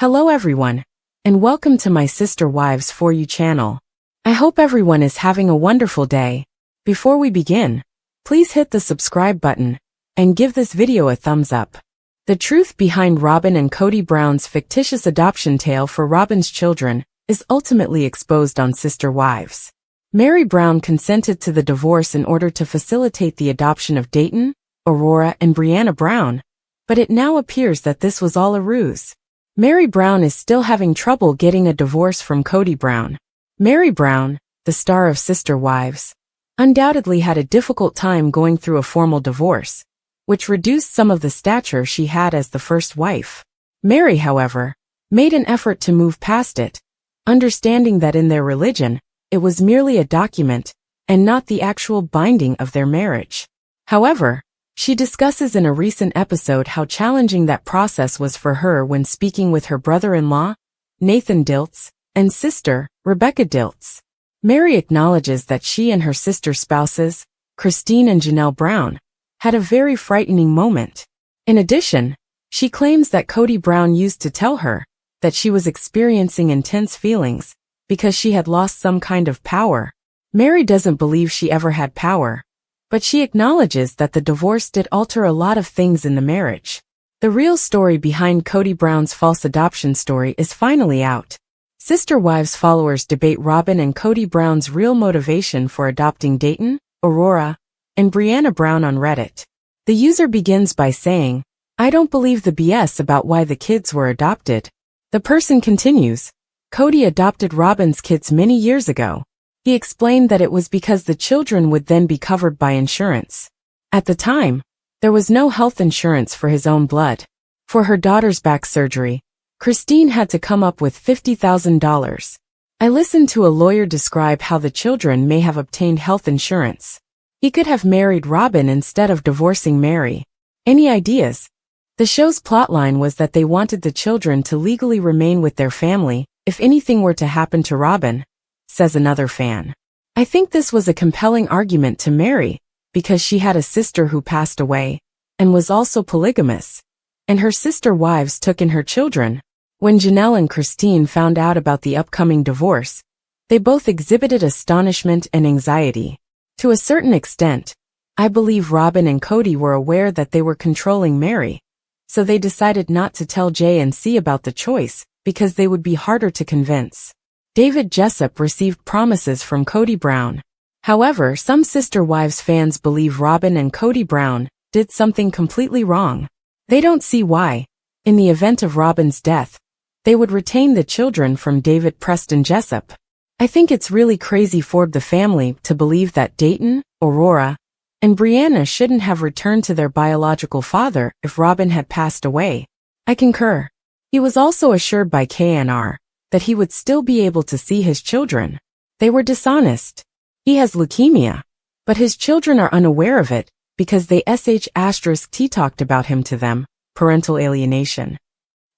Hello everyone, and welcome to my Sister Wives For You channel. I hope everyone is having a wonderful day. Before we begin, please hit the subscribe button and give this video a thumbs up. The truth behind Robyn and Kody Brown's fictitious adoption tale for Robyn's children is ultimately exposed on Sister Wives. Meri Brown consented to the divorce in order to facilitate the adoption of Dayton, Aurora, and Brianna Brown, but it now appears that this was all a ruse. Meri Brown is still having trouble getting a divorce from Kody Brown. Meri Brown, the star of Sister Wives, undoubtedly had a difficult time going through a formal divorce, which reduced some of the stature she had as the first wife. Meri, however, made an effort to move past it, understanding that in their religion, it was merely a document and not the actual binding of their marriage. However, she discusses in a recent episode how challenging that process was for her when speaking with her brother-in-law, Nathan Diltz, and sister, Rebecca Diltz. Meri acknowledges that she and her sister spouses, Christine and Janelle Brown, had a very frightening moment. In addition, she claims that Kody Brown used to tell her that she was experiencing intense feelings because she had lost some kind of power. Meri doesn't believe she ever had power, but she acknowledges that the divorce did alter a lot of things in the marriage. The real story behind Kody Brown's false adoption story is finally out. Sister Wives followers debate Robyn and Kody Brown's real motivation for adopting Dayton, Aurora, and Brianna Brown on Reddit. The user begins by saying, "I don't believe the BS about why the kids were adopted." The person continues, "Kody adopted Robyn's kids many years ago. He explained that it was because the children would then be covered by insurance. At the time, there was no health insurance for his own blood. For her daughter's back surgery, Christine had to come up with $50,000. I listened to a lawyer describe how the children may have obtained health insurance. He could have married Robyn instead of divorcing Meri. Any ideas?" The show's plotline was that they wanted the children to legally remain with their family if anything were to happen to Robyn, says another fan. "I think this was a compelling argument to Meri, because she had a sister who passed away, and was also polygamous, and her sister wives took in her children. When Janelle and Christine found out about the upcoming divorce, they both exhibited astonishment and anxiety. To a certain extent, I believe Robyn and Kody were aware that they were controlling Meri, so they decided not to tell J and C about the choice, because they would be harder to convince." David Jessup received promises from Kody Brown. However, some Sister Wives fans believe Robyn and Kody Brown did something completely wrong. They don't see why, in the event of Robyn's death, they would retain the children from David Preston Jessup. "I think it's really crazy for the family to believe that Dayton, Aurora, and Brianna shouldn't have returned to their biological father if Robyn had passed away. I concur." He was also assured by KNR that he would still be able to see his children. "They were dishonest. He has leukemia, but his children are unaware of it because they sh*t talked about him to them, parental alienation.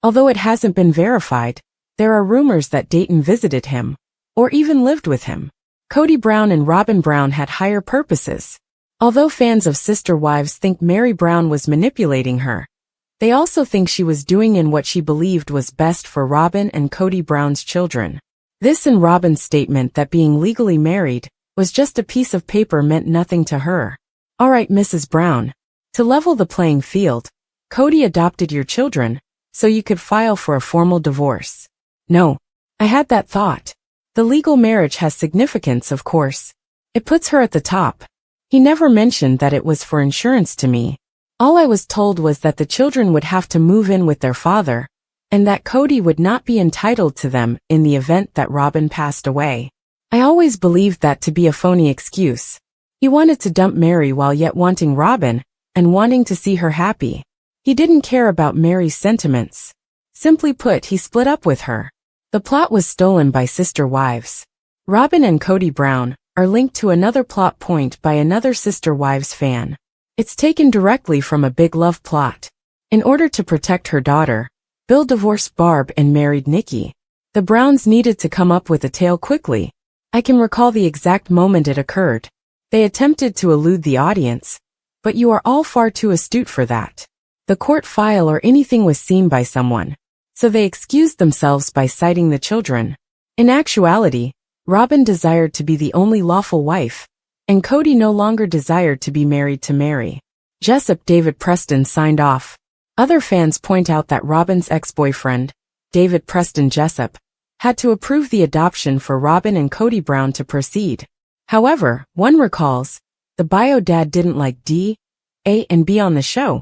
Although it hasn't been verified, there are rumors that Dayton visited him, or even lived with him. Kody Brown and Robyn Brown had higher purposes. Although fans of Sister Wives think Meri Brown was manipulating her, they also think she was doing in what she believed was best for Robyn and Kody Brown's children. This and Robyn's statement that being legally married was just a piece of paper meant nothing to her. "Alright, Mrs. Brown. To level the playing field, Kody adopted your children, so you could file for a formal divorce." "No. I had that thought. The legal marriage has significance, of course. It puts her at the top. He never mentioned that it was for insurance to me. All I was told was that the children would have to move in with their father, and that Kody would not be entitled to them in the event that Robyn passed away. I always believed that to be a phony excuse. He wanted to dump Meri while yet wanting Robyn, and wanting to see her happy. He didn't care about Meri's sentiments. Simply put, he split up with her." The plot was stolen by Sister Wives. Robyn and Kody Brown are linked to another plot point by another Sister Wives fan. It's taken directly from a Big Love plot. In order to protect her daughter, Bill divorced Barb and married Nikki. The Browns needed to come up with a tale quickly. I can recall the exact moment it occurred. They attempted to elude the audience, but you are all far too astute for that. The court file or anything was seen by someone. so they excused themselves by citing the children. In actuality, Robyn desired to be the only lawful wife, and Kody no longer desired to be married to Meri. Jessup David Preston signed off. Other fans point out that Robyn's ex-boyfriend, David Preston Jessup, had to approve the adoption for Robyn and Kody Brown to proceed. However, one recalls, the bio dad didn't like D, A and B on the show,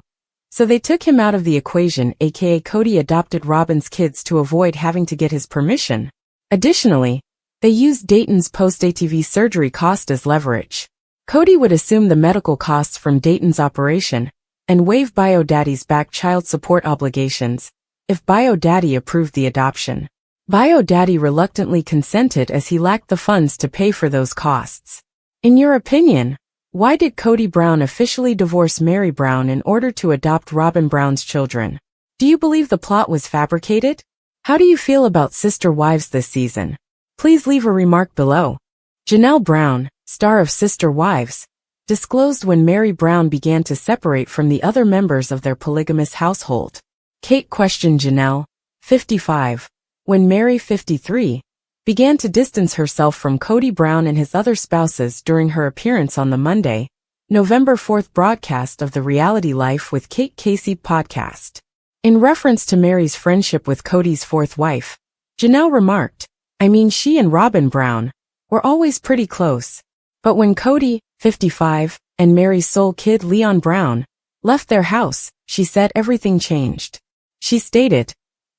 so they took him out of the equation, aka Kody adopted Robyn's kids to avoid having to get his permission. Additionally, they used Dayton's post-ATV surgery cost as leverage. Kody would assume the medical costs from Dayton's operation and waive bio daddy's back child support obligations if bio daddy approved the adoption. Bio daddy reluctantly consented as he lacked the funds to pay for those costs. In your opinion, why did Kody Brown officially divorce Meri Brown in order to adopt Robyn Brown's children? Do you believe the plot was fabricated? How do you feel about Sister Wives this season? Please leave a remark below. Janelle Brown, star of Sister Wives, disclosed when Meri Brown began to separate from the other members of their polygamous household. Kate questioned Janelle, 55, when Meri, 53, began to distance herself from Kody Brown and his other spouses during her appearance on the Monday, November 4th broadcast of the Reality Life with Kate Casey podcast. In reference to Meri's friendship with Kody's fourth wife, Janelle remarked, "I mean, she and Robyn Brown were always pretty close. But when Kody, 55, and Meri's sole kid Leon Brown left their house, she said everything changed." She stated,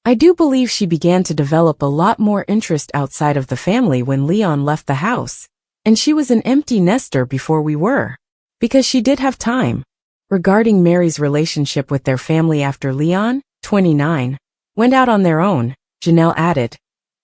"I do believe she began to develop a lot more interest outside of the family when Leon left the house, and she was an empty nester before we were. Because she did have time." Regarding Meri's relationship with their family after Leon, 29, went out on their own, Janelle added,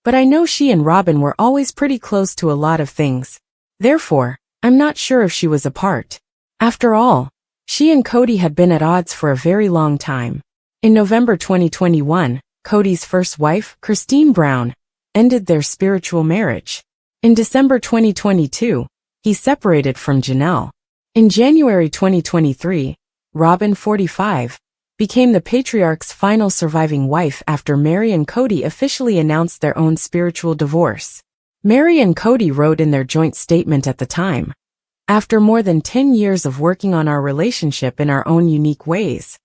"But I know she and Robyn were always pretty close to a lot of things. Therefore, I'm not sure if she was apart. After all, she and Kody had been at odds for a very long time." In November 2021, Kody's first wife, Christine Brown, ended their spiritual marriage. In December 2022, he separated from Janelle. In January 2023, Robyn, 45, became the patriarch's final surviving wife after Meri and Kody officially announced their own spiritual divorce. Meri and Kody wrote in their joint statement at the time, "After more than 10 years of working on our relationship in our own unique ways,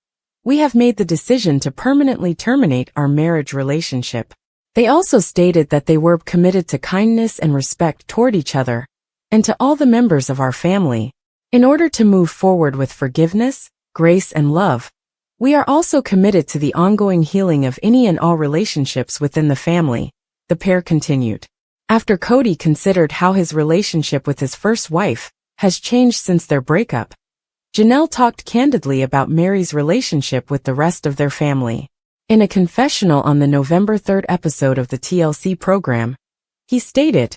we have made the decision to permanently terminate our marriage relationship." They also stated that they were committed to kindness and respect toward each other and to all the members of our family. In order to move forward with forgiveness, grace, and love, we are also committed to the ongoing healing of any and all relationships within the family, the pair continued. After Kody considered how his relationship with his first wife has changed since their breakup, Janelle talked candidly about Meri's relationship with the rest of their family. In a confessional on the November 3rd episode of the TLC program, he stated,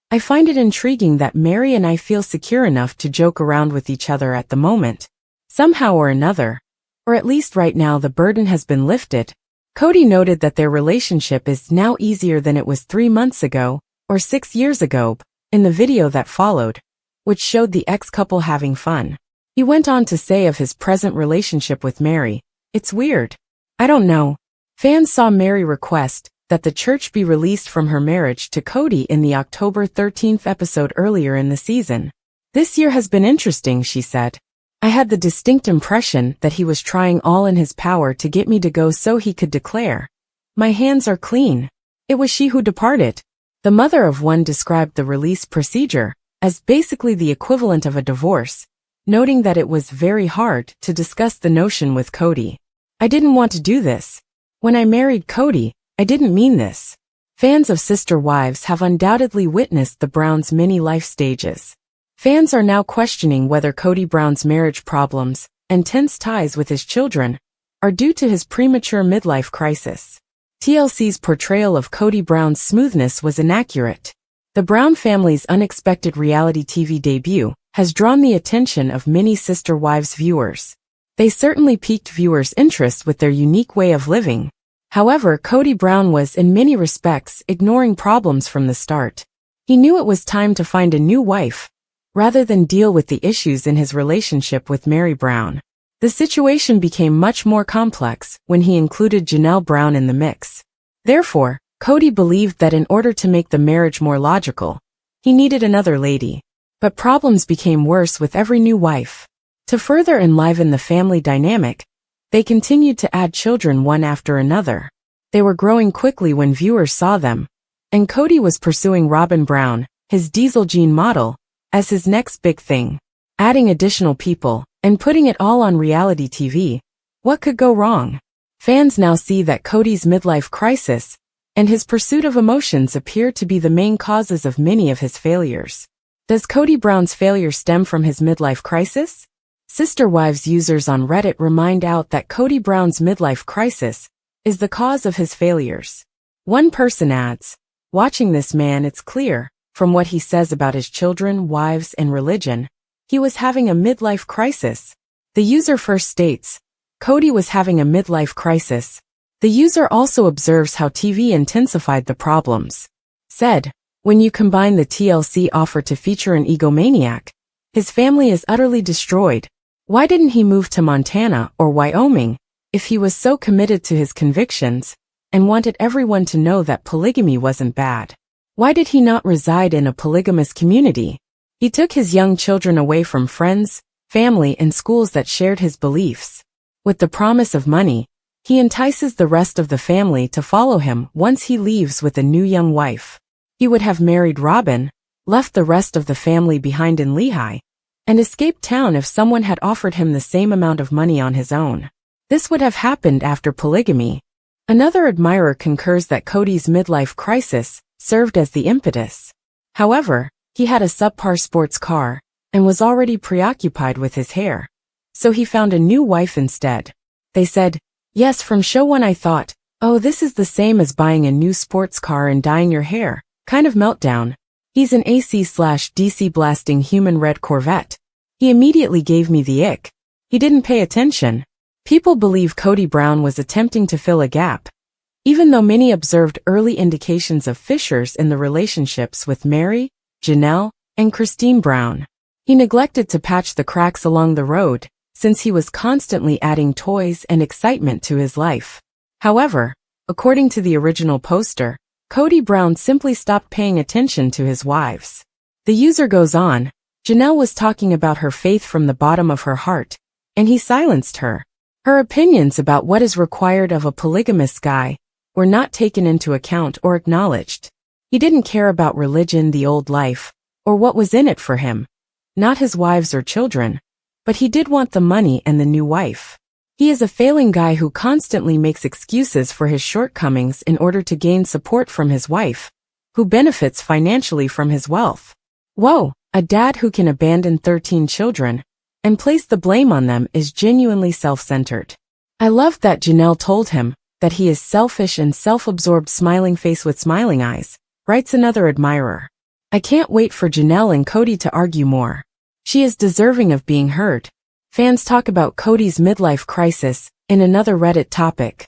"I find it intriguing that Meri and I feel secure enough to joke around with each other at the moment. Somehow or another, or at least right now, the burden has been lifted." Kody noted that their relationship is now easier than it was 3 months ago, or 6 years ago, in the video that followed, which showed the ex-couple having fun. He went on to say of his present relationship with Meri, "It's weird. I don't know." Fans saw Meri request that the church be released from her marriage to Kody in the October 13th episode earlier in the season. "This year has been interesting," she said. "I had the distinct impression that he was trying all in his power to get me to go so he could declare, 'My hands are clean.' It was she who departed." The mother of one described the release procedure as basically the equivalent of a divorce, noting that it was very hard to discuss the notion with Kody. "I didn't want to do this. When I married Kody, I didn't mean this." Fans of Sister Wives have undoubtedly witnessed the Browns' many life stages. Fans are now questioning whether Kody Brown's marriage problems and tense ties with his children are due to his premature midlife crisis. TLC's portrayal of Kody Brown's smoothness was inaccurate. The Brown family's unexpected reality TV debut has drawn the attention of many Sister Wives viewers. They certainly piqued viewers' interest with their unique way of living. However, Kody Brown was in many respects ignoring problems from the start. He knew it was time to find a new wife, rather than deal with the issues in his relationship with Meri Brown. The situation became much more complex when he included Janelle Brown in the mix. Therefore, Kody believed that in order to make the marriage more logical, he needed another lady. But problems became worse with every new wife. To further enliven the family dynamic, they continued to add children one after another. They were growing quickly when viewers saw them, and Kody was pursuing Robyn Brown, his Diesel Gene model, as his next big thing. Adding additional people, and putting it all on reality TV. What could go wrong? Fans now see that Kody's midlife crisis and his pursuit of emotions appear to be the main causes of many of his failures. Does Kody Brown's failure stem from his midlife crisis? Sister Wives users on Reddit remind out that Kody Brown's midlife crisis is the cause of his failures. One person adds, "Watching this man, it's clear, from what he says about his children, wives, and religion, he was having a midlife crisis." The user first states, Kody was having a midlife crisis. The user also observes how TV intensified the problems. Said, when you combine the TLC offer to feature an egomaniac, his family is utterly destroyed. Why didn't he move to Montana or Wyoming if he was so committed to his convictions and wanted everyone to know that polygamy wasn't bad? Why did he not reside in a polygamous community? He took his young children away from friends, family, and schools that shared his beliefs. With the promise of money, he entices the rest of the family to follow him once he leaves with a new young wife. He would have married Robyn, left the rest of the family behind in Lehigh, and escaped town if someone had offered him the same amount of money on his own. This would have happened after polygamy. Another admirer concurs that Kody's midlife crisis served as the impetus. However, he had a subpar sports car and was already preoccupied with his hair. So he found a new wife instead. They said, yes, from show one I thought, oh, this is the same as buying a new sports car and dyeing your hair. Kind of meltdown. He's an AC/DC blasting human red Corvette. He immediately gave me the ick. He didn't pay attention. People believe Kody Brown was attempting to fill a gap, even though many observed early indications of fissures in the relationships with Meri, Janelle, and Christine Brown. He neglected to patch the cracks along the road, since he was constantly adding toys and excitement to his life. However, according to the original poster, Kody Brown simply stopped paying attention to his wives. The user goes on, Janelle was talking about her faith from the bottom of her heart, and he silenced her. Her opinions about what is required of a polygamous guy were not taken into account or acknowledged. He didn't care about religion, the old life, or what was in it for him. Not his wives or children. But he did want the money and the new wife. He is a failing guy who constantly makes excuses for his shortcomings in order to gain support from his wife, who benefits financially from his wealth. Whoa, a dad who can abandon 13 children and place the blame on them is genuinely self-centered. I love that Janelle told him that he is selfish and self-absorbed, smiling face with smiling eyes, writes another admirer. I can't wait for Janelle and Kody to argue more. She is deserving of being heard. Fans talk about Kody's midlife crisis in another Reddit topic.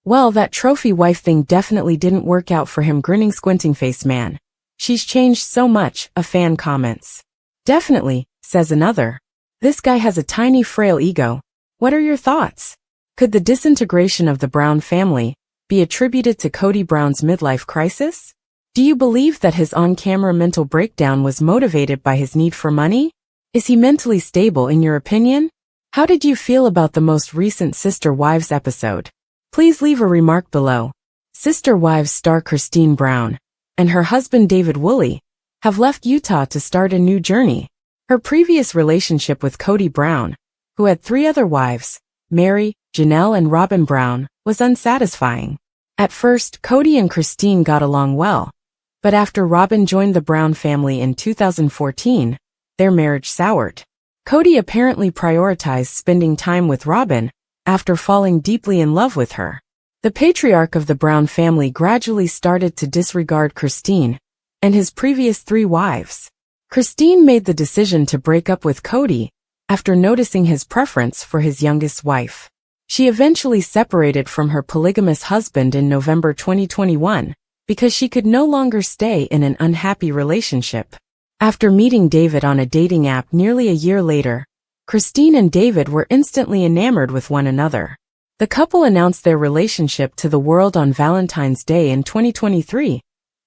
Well, that trophy wife thing definitely didn't work out for him, grinning squinting face man. She's changed so much, a fan comments. Definitely, says another. This guy has a tiny frail ego. What are your thoughts? Could the disintegration of the Brown family be attributed to Kody Brown's midlife crisis? Do you believe that his on-camera mental breakdown was motivated by his need for money? Is he mentally stable in your opinion? How did you feel about the most recent Sister Wives episode? Please leave a remark below. Sister Wives star Christine Brown and her husband David Woolley have left Utah to start a new journey. Her previous relationship with Kody Brown, who had 3 other wives, Meri, Janelle, and Robyn Brown, was unsatisfying. At first, Kody and Christine got along well, but after Robyn joined the Brown family in 2014, their marriage soured. Kody apparently prioritized spending time with Robyn after falling deeply in love with her. The patriarch of the Brown family gradually started to disregard Christine and his previous 3 wives. Christine made the decision to break up with Kody after noticing his preference for his youngest wife. She eventually separated from her polygamous husband in November 2021 because she could no longer stay in an unhappy relationship. After meeting David on a dating app nearly a year later, Christine and David were instantly enamored with one another. The couple announced their relationship to the world on Valentine's Day in 2023,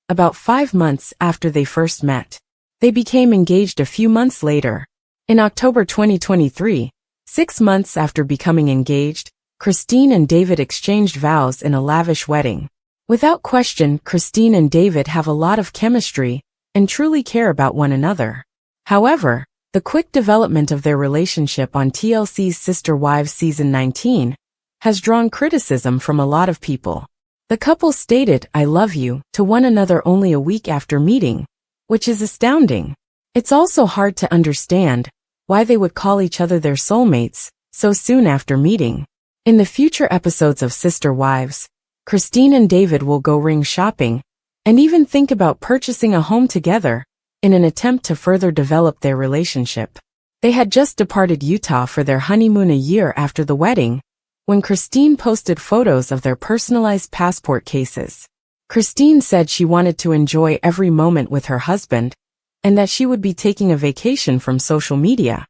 about 5 months after they first met. They became engaged a few months later. In October 2023, 6 months after becoming engaged, Christine and David exchanged vows in a lavish wedding. Without question, Christine and David have a lot of chemistry and truly care about one another. However, the quick development of their relationship on TLC's Sister Wives Season 19 has drawn criticism from a lot of people. The couple stated "I love you" to one another only a week after meeting, which is astounding. It's also hard to understand why they would call each other their soulmates so soon after meeting. In the future episodes of Sister Wives, Christine and David will go ring shopping and even think about purchasing a home together in an attempt to further develop their relationship. They had just departed Utah for their honeymoon a year after the wedding, when Christine posted photos of their personalized passport cases. Christine said she wanted to enjoy every moment with her husband and that she would be taking a vacation from social media.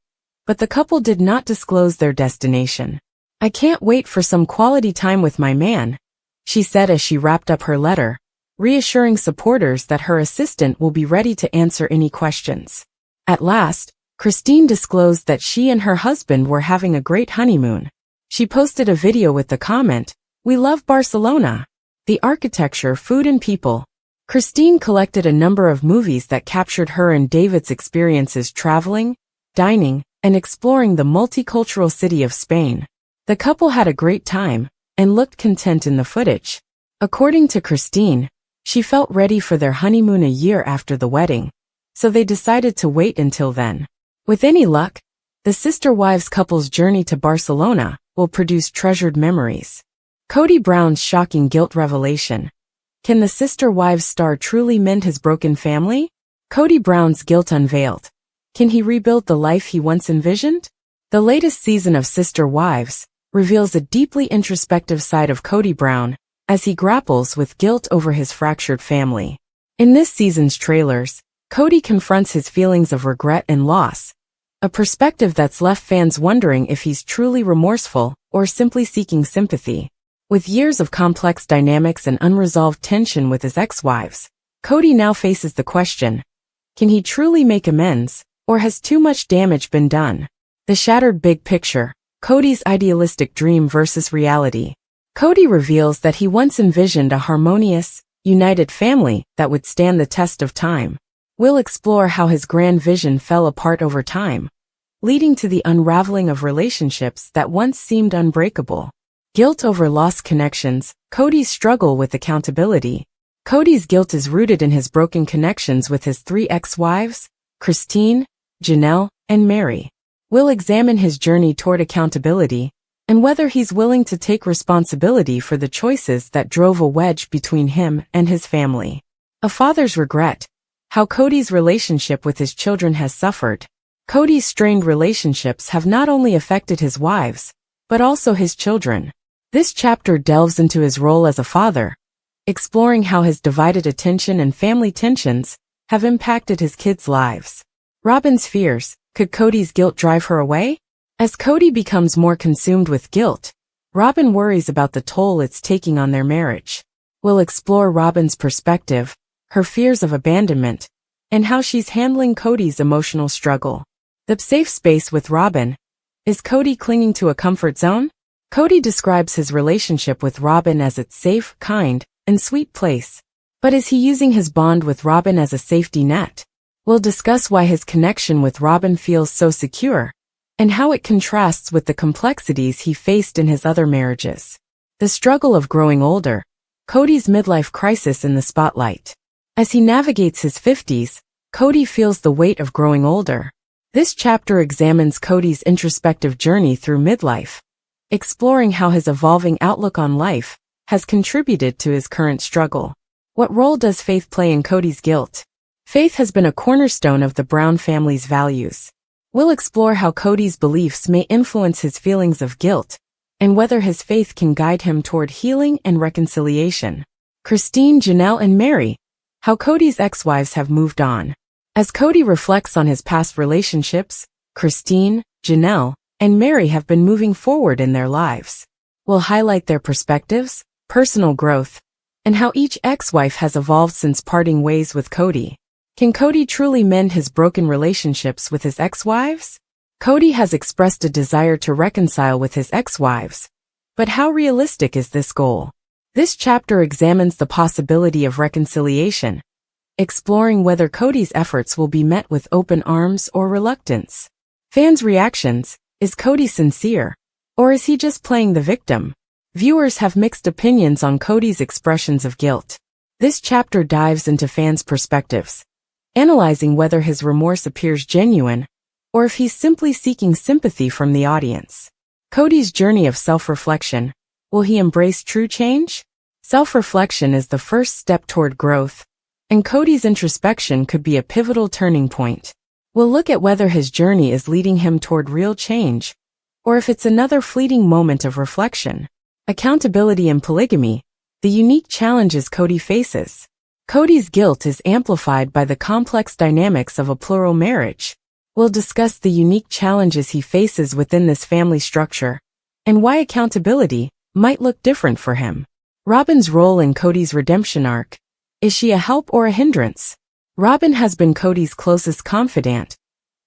But the couple did not disclose their destination. "I can't wait for some quality time with my man," she said as she wrapped up her letter, reassuring supporters that her assistant will be ready to answer any questions. At last, Christine disclosed that she and her husband were having a great honeymoon. She posted a video with the comment, "We love Barcelona. The architecture, food and people." Christine collected a number of movies that captured her and David's experiences traveling, dining, and exploring the multicultural city of Spain. The couple had a great time and looked content in the footage. According to Christine, she felt ready for their honeymoon a year after the wedding, so they decided to wait until then. With any luck, the Sister Wives couple's journey to Barcelona will produce treasured memories. Kody Brown's shocking guilt revelation. Can the Sister Wives star truly mend his broken family? Kody Brown's guilt unveiled. Can he rebuild the life he once envisioned? The latest season of Sister Wives reveals a deeply introspective side of Kody Brown as he grapples with guilt over his fractured family. In this season's trailers, Kody confronts his feelings of regret and loss, a perspective that's left fans wondering if he's truly remorseful or simply seeking sympathy. With years of complex dynamics and unresolved tension with his ex-wives, Kody now faces the question, can he truly make amends, or has too much damage been done? The shattered big picture, Kody's idealistic dream versus reality. Kody reveals that he once envisioned a harmonious, united family that would stand the test of time. We'll explore how his grand vision fell apart over time, leading to the unraveling of relationships that once seemed unbreakable. Guilt over lost connections, Kody's struggle with accountability. Kody's guilt is rooted in his broken connections with his 3 ex-wives, Christine, Janelle, and Meri. We'll examine his journey toward accountability and whether he's willing to take responsibility for the choices that drove a wedge between him and his family. A father's regret. How Kody's relationship with his children has suffered. Kody's strained relationships have not only affected his wives, but also his children. This chapter delves into his role as a father, exploring how his divided attention and family tensions have impacted his kids' lives. Robyn's fears. Could Kody's guilt drive her away? As Kody becomes more consumed with guilt, Robyn worries about the toll it's taking on their marriage. We'll explore Robyn's perspective, her fears of abandonment, and how she's handling Kody's emotional struggle. The safe space with Robyn. Is Kody clinging to a comfort zone? Kody describes his relationship with Robyn as its safe, kind, and sweet place. But is he using his bond with Robyn as a safety net? We'll discuss why his connection with Robyn feels so secure, and how it contrasts with the complexities he faced in his other marriages. The struggle of growing older. Kody's midlife crisis in the spotlight. As he navigates his 50s, Kody feels the weight of growing older. This chapter examines Kody's introspective journey through midlife, exploring how his evolving outlook on life has contributed to his current struggle. What role does faith play in Kody's guilt? Faith has been a cornerstone of the Brown family's values. We'll explore how Kody's beliefs may influence his feelings of guilt, and whether his faith can guide him toward healing and reconciliation. Christine, Janelle, and Meri. How Kody's ex-wives have moved on. As Kody reflects on his past relationships, Christine, Janelle, and Meri have been moving forward in their lives. We'll highlight their perspectives, personal growth, and how each ex-wife has evolved since parting ways with Kody. Can Kody truly mend his broken relationships with his ex-wives? Kody has expressed a desire to reconcile with his ex-wives. But how realistic is this goal? This chapter examines the possibility of reconciliation, exploring whether Kody's efforts will be met with open arms or reluctance. Fans' reactions: is Kody sincere? Or is he just playing the victim? Viewers have mixed opinions on Kody's expressions of guilt. This chapter dives into fans' perspectives, analyzing whether his remorse appears genuine, or if he's simply seeking sympathy from the audience. Kody's journey of self-reflection: will he embrace true change? Self-reflection is the first step toward growth, and Kody's introspection could be a pivotal turning point. We'll look at whether his journey is leading him toward real change, or if it's another fleeting moment of reflection. Accountability and polygamy: the unique challenges Kody faces. Kody's guilt is amplified by the complex dynamics of a plural marriage. We'll discuss the unique challenges he faces within this family structure, and why accountability might look different for him. Robyn's role in Kody's redemption arc: is she a help or a hindrance? Robyn has been Kody's closest confidant,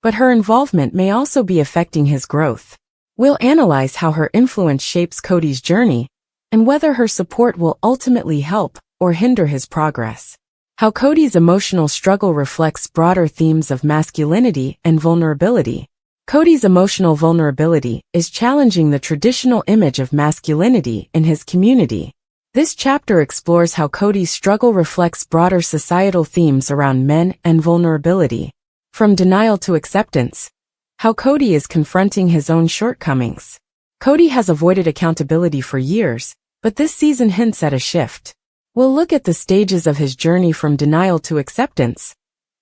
but her involvement may also be affecting his growth. We'll analyze how her influence shapes Kody's journey, and whether her support will ultimately help or hinder his progress. How Kody's emotional struggle reflects broader themes of masculinity and vulnerability. Kody's emotional vulnerability is challenging the traditional image of masculinity in his community. This chapter explores how Kody's struggle reflects broader societal themes around men and vulnerability. From denial to acceptance: how Kody is confronting his own shortcomings. Kody has avoided accountability for years, but this season hints at a shift. We'll look at the stages of his journey from denial to acceptance,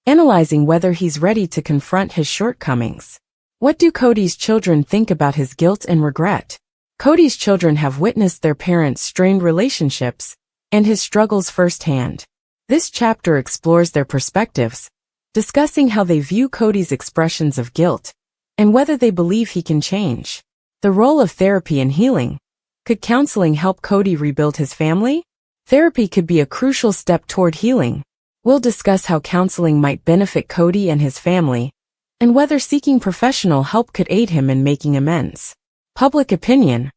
analyzing whether he's ready to confront his shortcomings. What do Kody's children think about his guilt and regret? Kody's children have witnessed their parents' strained relationships and his struggles firsthand. This chapter explores their perspectives, discussing how they view Kody's expressions of guilt and whether they believe he can change. The role of therapy and healing: could counseling help Kody rebuild his family? Therapy could be a crucial step toward healing. We'll discuss how counseling might benefit Kody and his family, and whether seeking professional help could aid him in making amends. Public opinion: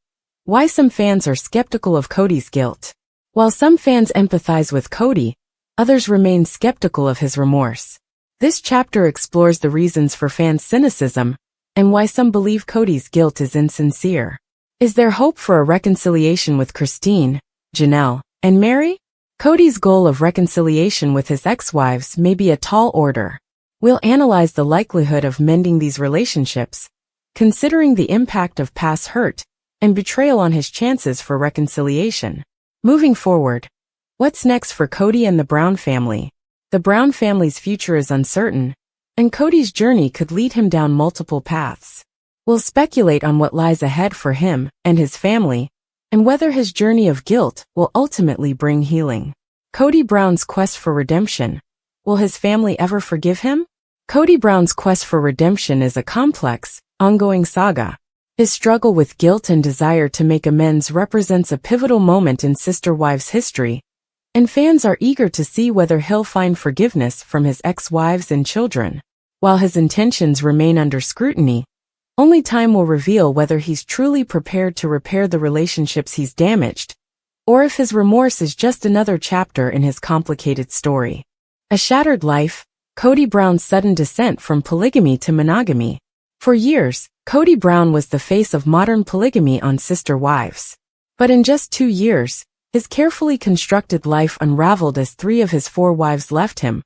why some fans are skeptical of Kody's guilt. While some fans empathize with Kody, others remain skeptical of his remorse. This chapter explores the reasons for fans' cynicism and why some believe Kody's guilt is insincere. Is there hope for a reconciliation with Christine, Janelle, and Meri? Kody's goal of reconciliation with his ex-wives may be a tall order. We'll analyze the likelihood of mending these relationships, considering the impact of past hurt and betrayal on his chances for reconciliation. Moving forward, what's next for Kody and the Brown family? The Brown family's future is uncertain, and Kody's journey could lead him down multiple paths. We'll speculate on what lies ahead for him and his family, and whether his journey of guilt will ultimately bring healing. Kody Brown's quest for redemption: will his family ever forgive him? Kody Brown's quest for redemption is a complex, ongoing saga. His struggle with guilt and desire to make amends represents a pivotal moment in Sister Wives history, and fans are eager to see whether he'll find forgiveness from his ex-wives and children. While his intentions remain under scrutiny, only time will reveal whether he's truly prepared to repair the relationships he's damaged, or if his remorse is just another chapter in his complicated story. A shattered life: Kody Brown's sudden descent from polygamy to monogamy. For years, Kody Brown was the face of modern polygamy on Sister Wives. But in just 2 years, his carefully constructed life unraveled as 3 of his 4 wives left him,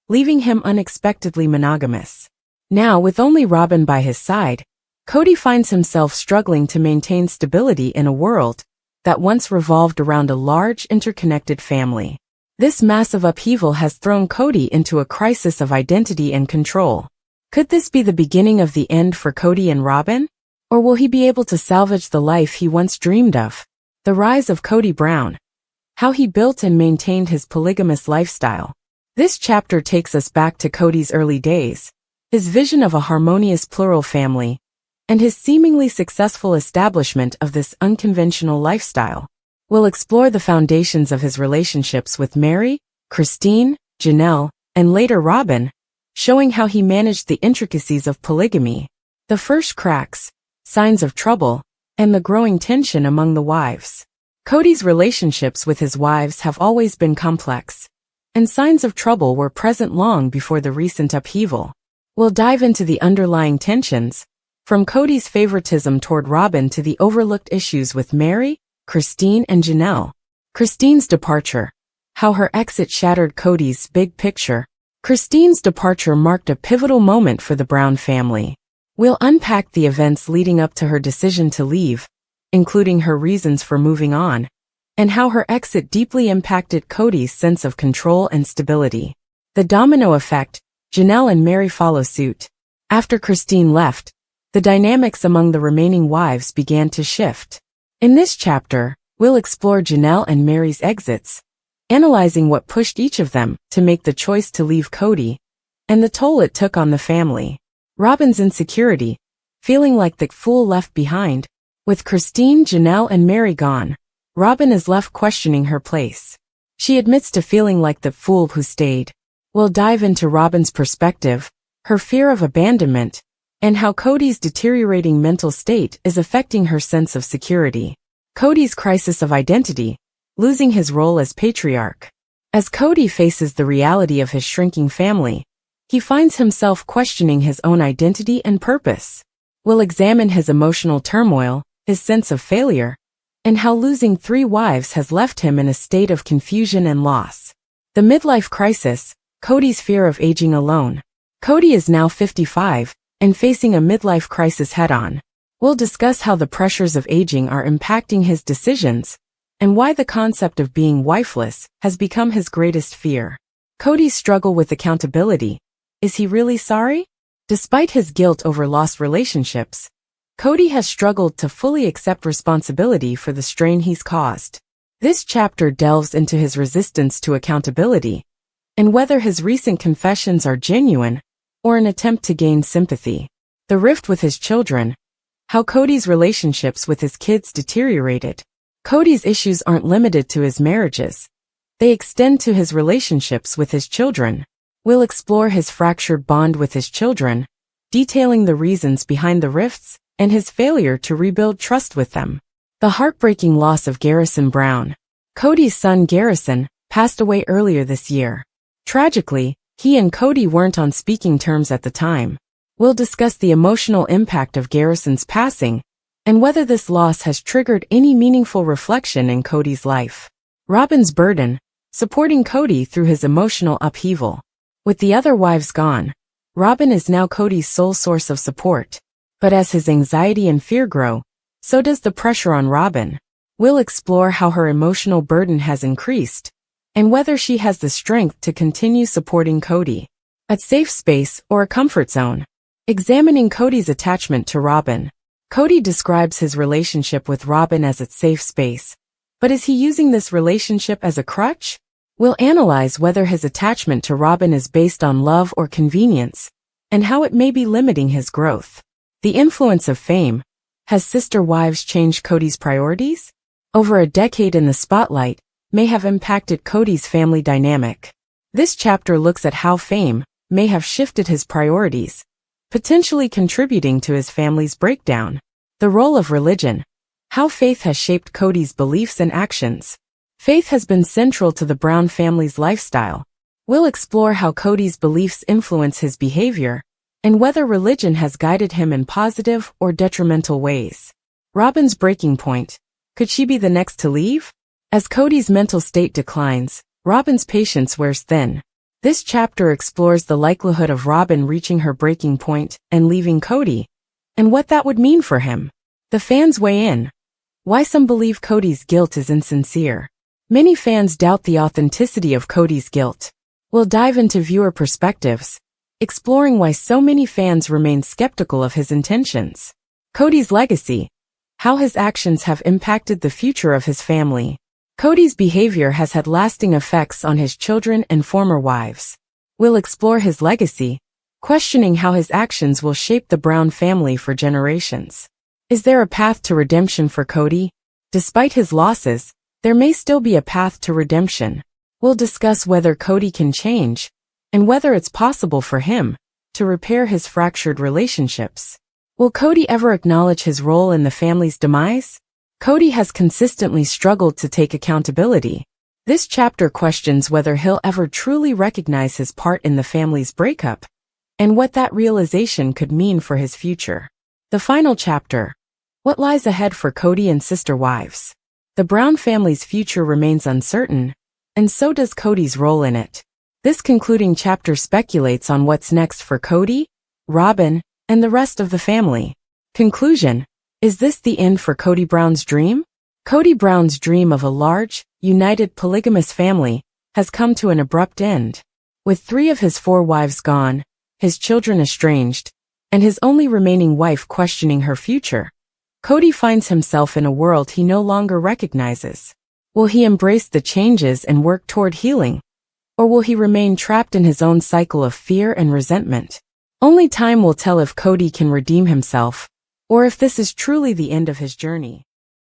leaving him unexpectedly monogamous. Now, with only Robyn by his side, Kody finds himself struggling to maintain stability in a world that once revolved around a large, interconnected family. This massive upheaval has thrown Kody into a crisis of identity and control. Could this be the beginning of the end for Kody and Robyn? Or will he be able to salvage the life he once dreamed of? The rise of Kody Brown: how he built and maintained his polygamous lifestyle. This chapter takes us back to Kody's early days, his vision of a harmonious plural family, and his seemingly successful establishment of this unconventional lifestyle. We'll explore the foundations of his relationships with Meri, Christine, Janelle, and later Robyn, showing how he managed the intricacies of polygamy, the first cracks, signs of trouble, and the growing tension among the wives. Kody's relationships with his wives have always been complex, and signs of trouble were present long before the recent upheaval. We'll dive into the underlying tensions, from Kody's favoritism toward Robyn to the overlooked issues with Meri, Christine, and Janelle. Christine's departure, how her exit shattered Kody's big picture. Christine's departure marked a pivotal moment for the Brown family. We'll unpack the events leading up to her decision to leave, including her reasons for moving on, and how her exit deeply impacted Kody's sense of control and stability. The domino effect, Janelle and Meri follow suit. After Christine left, the dynamics among the remaining wives began to shift. In this chapter, we'll explore Janelle and Meri's exits, analyzing what pushed each of them to make the choice to leave Kody, and the toll it took on the family. Robyn's insecurity, feeling like the fool left behind. With Christine, Janelle, and Meri gone, Robyn is left questioning her place. She admits to feeling like the fool who stayed. We'll dive into Robyn's perspective, her fear of abandonment, and how Kody's deteriorating mental state is affecting her sense of security. Kody's crisis of identity, losing his role as patriarch. As Kody faces the reality of his shrinking family, he finds himself questioning his own identity and purpose. We'll examine his emotional turmoil, his sense of failure, and how losing 3 wives has left him in a state of confusion and loss. The midlife crisis, Kody's fear of aging alone. Kody is now 55, and facing a midlife crisis head-on. We'll discuss how the pressures of aging are impacting his decisions, and why the concept of being wifeless has become his greatest fear. Kody's struggle with accountability. Is he really sorry? Despite his guilt over lost relationships, Kody has struggled to fully accept responsibility for the strain he's caused. This chapter delves into his resistance to accountability, and whether his recent confessions are genuine or an attempt to gain sympathy. The rift with his children, how Kody's relationships with his kids deteriorated. Kody's issues aren't limited to his marriages. They extend to his relationships with his children. We'll explore his fractured bond with his children, detailing the reasons behind the rifts and his failure to rebuild trust with them. The heartbreaking loss of Garrison Brown. Kody's son Garrison passed away earlier this year. Tragically, he and Kody weren't on speaking terms at the time. We'll discuss the emotional impact of Garrison's passing, and whether this loss has triggered any meaningful reflection in Kody's life. Robyn's burden, supporting Kody through his emotional upheaval. With the other wives gone, Robyn is now Kody's sole source of support. But as his anxiety and fear grow, so does the pressure on Robyn. We'll explore how her emotional burden has increased, and whether she has the strength to continue supporting Kody. A safe space or a comfort zone. Examining Kody's attachment to Robyn. Kody describes his relationship with Robyn as its safe space. But is he using this relationship as a crutch? We'll analyze whether his attachment to Robyn is based on love or convenience, and how it may be limiting his growth. The influence of fame. Has sister wives changed Kody's priorities? Over a decade in the spotlight may have impacted Kody's family dynamic. This chapter looks at how fame may have shifted his priorities, potentially contributing to his family's breakdown. The role of religion. How faith has shaped Kody's beliefs and actions. Faith has been central to the Brown family's lifestyle. We'll explore how Kody's beliefs influence his behavior, and whether religion has guided him in positive or detrimental ways. Robyn's breaking point. Could she be the next to leave? As Kody's mental state declines, Robyn's patience wears thin. This chapter explores the likelihood of Robyn reaching her breaking point and leaving Kody, and what that would mean for him. The fans weigh in. Why some believe Kody's guilt is insincere. Many fans doubt the authenticity of Kody's guilt. We'll dive into viewer perspectives, exploring why so many fans remain skeptical of his intentions. Kody's legacy. How his actions have impacted the future of his family. Kody's behavior has had lasting effects on his children and former wives. We'll explore his legacy, questioning how his actions will shape the Brown family for generations. Is there a path to redemption for Kody? Despite his losses, there may still be a path to redemption. We'll discuss whether Kody can change, and whether it's possible for him to repair his fractured relationships. Will Kody ever acknowledge his role in the family's demise? Kody has consistently struggled to take accountability. This chapter questions whether he'll ever truly recognize his part in the family's breakup, and what that realization could mean for his future. The final chapter. What lies ahead for Kody and sister wives? The Brown family's future remains uncertain, and so does Kody's role in it. This concluding chapter speculates on what's next for Kody, Robyn, and the rest of the family. Conclusion. Is this the end for Kody Brown's dream? Kody Brown's dream of a large, united polygamous family has come to an abrupt end. With 3 of his 4 wives gone, his children estranged, and his only remaining wife questioning her future, Kody finds himself in a world he no longer recognizes. Will he embrace the changes and work toward healing? Or will he remain trapped in his own cycle of fear and resentment? Only time will tell if Kody can redeem himself, or if this is truly the end of his journey.